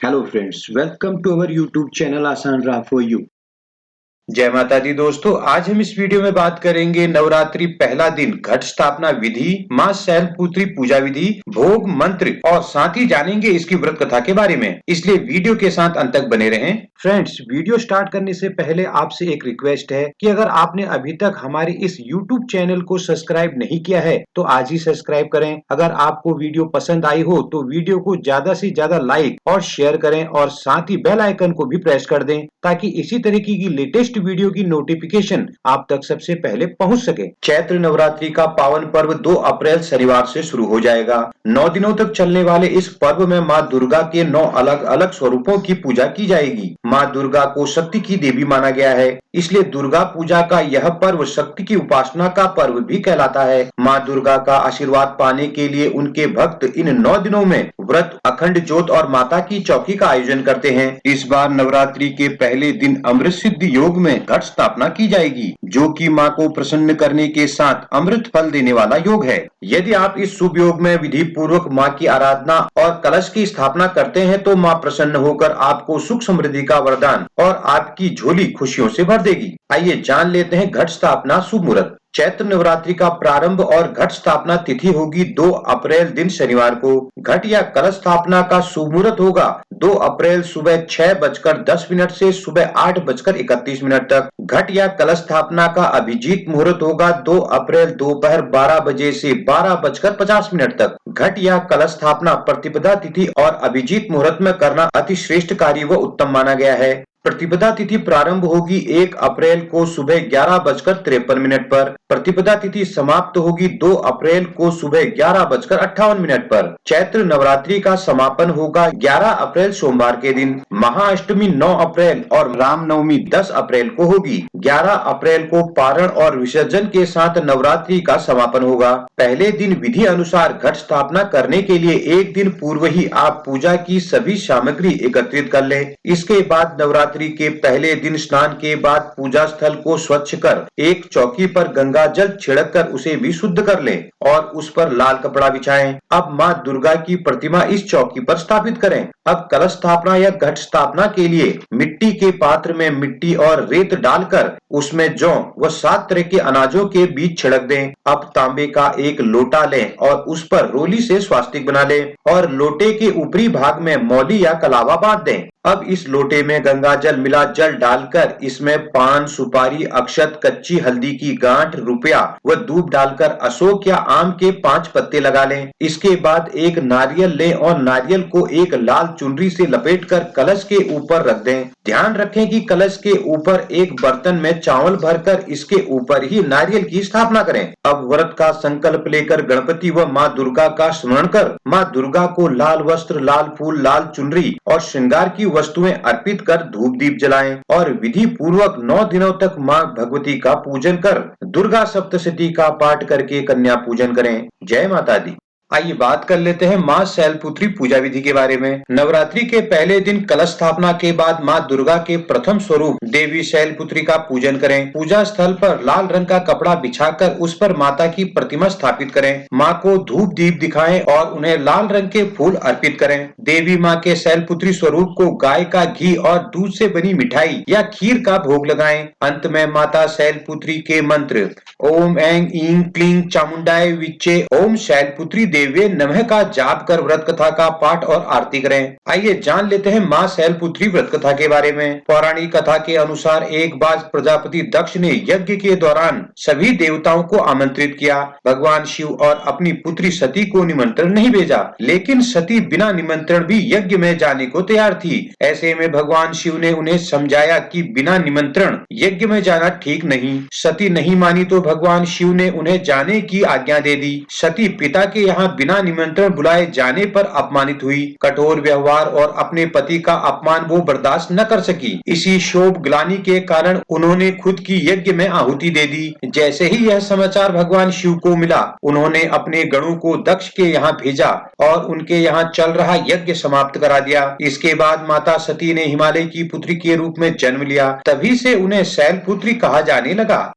Hello friends, welcome to our YouTube channel Asan Ra for you. जय माता दी दोस्तों, आज हम इस वीडियो में बात करेंगे नवरात्रि पहला दिन घट स्थापना विधि, मां शैलपुत्री पूजा विधि, भोग मंत्र और साथ ही जानेंगे इसकी व्रत कथा के बारे में, इसलिए वीडियो के साथ अंत तक बने रहें। फ्रेंड्स, वीडियो स्टार्ट करने से पहले आपसे एक रिक्वेस्ट है कि अगर आपने अभी तक हमारे इस YouTube चैनल को सब्सक्राइब नहीं किया है तो आज ही सब्सक्राइब करें। अगर आपको वीडियो पसंद आई हो तो वीडियो को ज्यादा से ज्यादा लाइक और शेयर करें और साथ ही बेल आइकन को भी प्रेस कर दें ताकि इसी तरीके की लेटेस्ट वीडियो की नोटिफिकेशन आप तक सबसे पहले पहुंच सके। चैत्र नवरात्रि का पावन पर्व 2 अप्रैल शनिवार से शुरू हो जाएगा। 9 दिनों तक चलने वाले इस पर्व में मां दुर्गा के 9 अलग अलग स्वरूपों की पूजा की जाएगी। मां दुर्गा को शक्ति की देवी माना गया है, इसलिए दुर्गा पूजा का यह पर्व शक्ति की उपासना का पर्व भी कहलाता है। मां दुर्गा का आशीर्वाद पाने के लिए उनके भक्त इन 9 दिनों में व्रत, अखंड ज्योत और माता की चौकी का आयोजन करते हैं। इस बार नवरात्रि के पहले दिन अमृत सिद्धि योग में घट स्थापना की जाएगी, जो कि मां को प्रसन्न करने के साथ अमृत फल देने वाला योग है। यदि आप इस शुभ योग में विधि पूर्वक मां की आराधना और कलश की स्थापना करते हैं तो मां प्रसन्न होकर आपको सुख समृद्धि का वरदान और आपकी झोली खुशियों से भर देगी। आइए जान लेते हैं घट स्थापना शुभ मुहूर्त। चैत्र नवरात्रि का प्रारंभ और घट स्थापना तिथि होगी 2 अप्रैल दिन शनिवार को। घट या कलश स्थापना का शुभ मुहूर्त होगा 2 अप्रैल सुबह 6:10 से सुबह 8:31 तक। घट या कलश स्थापना का अभिजीत मुहूर्त होगा 2 अप्रैल दोपहर 12 बजे से 12:50 तक। घट या कलश स्थापना प्रतिपदा तिथि और अभिजीत मुहूर्त में करना अति श्रेष्ठ कार्य व उत्तम माना गया है। प्रतिपदा तिथि प्रारंभ होगी 1 अप्रैल को सुबह 11:53 पर। प्रतिपदा तिथि समाप्त होगी 2 अप्रैल को सुबह 11:58 पर। चैत्र नवरात्रि का समापन होगा 11 अप्रैल सोमवार के दिन। महाअष्टमी 9 अप्रैल और रामनवमी 10 अप्रैल को होगी। 11 अप्रैल को पारण और विसर्जन के साथ नवरात्रि का समापन होगा। पहले दिन विधि अनुसार घट स्थापना करने के लिए एक दिन पूर्व ही आप पूजा की सभी सामग्री एकत्रित कर लें। इसके बाद नवरात्रि के पहले दिन स्नान के बाद पूजा स्थल को स्वच्छ कर एक चौकी पर गंगा जल छिड़क कर उसे भी शुद्ध कर लें और उस पर लाल कपड़ा बिछाएं। अब मां दुर्गा की प्रतिमा इस चौकी पर स्थापित करें। अब कलश स्थापना या घट स्थापना के लिए मिट्टी के पात्र में मिट्टी और रेत डालकर उसमें जौ व 7 तरह के अनाजों के बीज छिड़क दें। अब तांबे का एक लोटा लें और उस पर रोली से स्वास्तिक बना लें और लोटे के ऊपरी भाग में मौली या कलावा बांध दें। अब इस लोटे में गंगा जल मिला जल डालकर इसमें पान, सुपारी, अक्षत, कच्ची हल्दी की गांठ, रुपया व दूध डालकर अशोक या आम के 5 पत्ते लगा लें। इसके बाद एक नारियल लें और नारियल को एक लाल चुनरी से लपेटकर कलश के ऊपर रख दें। ध्यान रखें कि कलश के ऊपर एक बर्तन में चावल भरकर इसके ऊपर ही नारियल की स्थापना करें। अब व्रत का संकल्प लेकर गणपति व माँ दुर्गा का स्मरण कर माँ दुर्गा को लाल वस्त्र, लाल फूल, लाल चुनरी और श्रृंगार की वस्तुएं अर्पित कर धूप दीप जलाएं और विधि पूर्वक 9 दिनों तक माँ भगवती का पूजन कर दुर्गा सप्तशती का पाठ करके कन्या पूजन करें। जय माता दी। आइए बात कर लेते हैं मां शैलपुत्री पूजा विधि के बारे में। नवरात्रि के पहले दिन कलश स्थापना के बाद मां दुर्गा के प्रथम स्वरूप देवी शैलपुत्री का पूजन करें। पूजा स्थल पर लाल रंग का कपड़ा बिछाकर उस पर माता की प्रतिमा स्थापित करें। मां को धूप दीप दिखाएं और उन्हें लाल रंग के फूल अर्पित करें। देवी मां के शैलपुत्री स्वरूप को गाय का घी और दूध से बनी मिठाई या खीर का भोग लगाएं। अंत में माता शैलपुत्री के मंत्र ओम ऐं ईं क्लीं चामुंडाय विच्चे ओम शैलपुत्री देव्ये नमः का जाप कर व्रत कथा का पाठ और आरती करें। आइए जान लेते हैं मां शैलपुत्री व्रत कथा के बारे में। पौराणिक कथा के अनुसार एक बार प्रजापति दक्ष ने यज्ञ के दौरान सभी देवताओं को आमंत्रित किया। भगवान शिव और अपनी पुत्री सती को निमंत्रण नहीं भेजा, लेकिन सती बिना निमंत्रण भी यज्ञ में जाने को तैयार थी। ऐसे में भगवान शिव ने उन्हें समझाया कि बिना निमंत्रण यज्ञ में जाना ठीक नहीं। सती नहीं मानी तो भगवान शिव ने उन्हें जाने की आज्ञा दे दी। सती पिता के यहाँ बिना निमंत्रण बुलाए जाने पर अपमानित हुई। कठोर व्यवहार और अपने पति का अपमान वो बर्दाश्त न कर सकी। इसी शोभ ग्लानि के कारण उन्होंने खुद की यज्ञ में आहुति दे दी। जैसे ही यह समाचार भगवान शिव को मिला, उन्होंने अपने गणों को दक्ष के यहाँ भेजा और उनके यहाँ चल रहा यज्ञ समाप्त करा दिया। इसके बाद माता सती ने हिमालय की पुत्री के रूप में जन्म लिया। तभी से उन्हें शैलपुत्री कहा जाने लगा।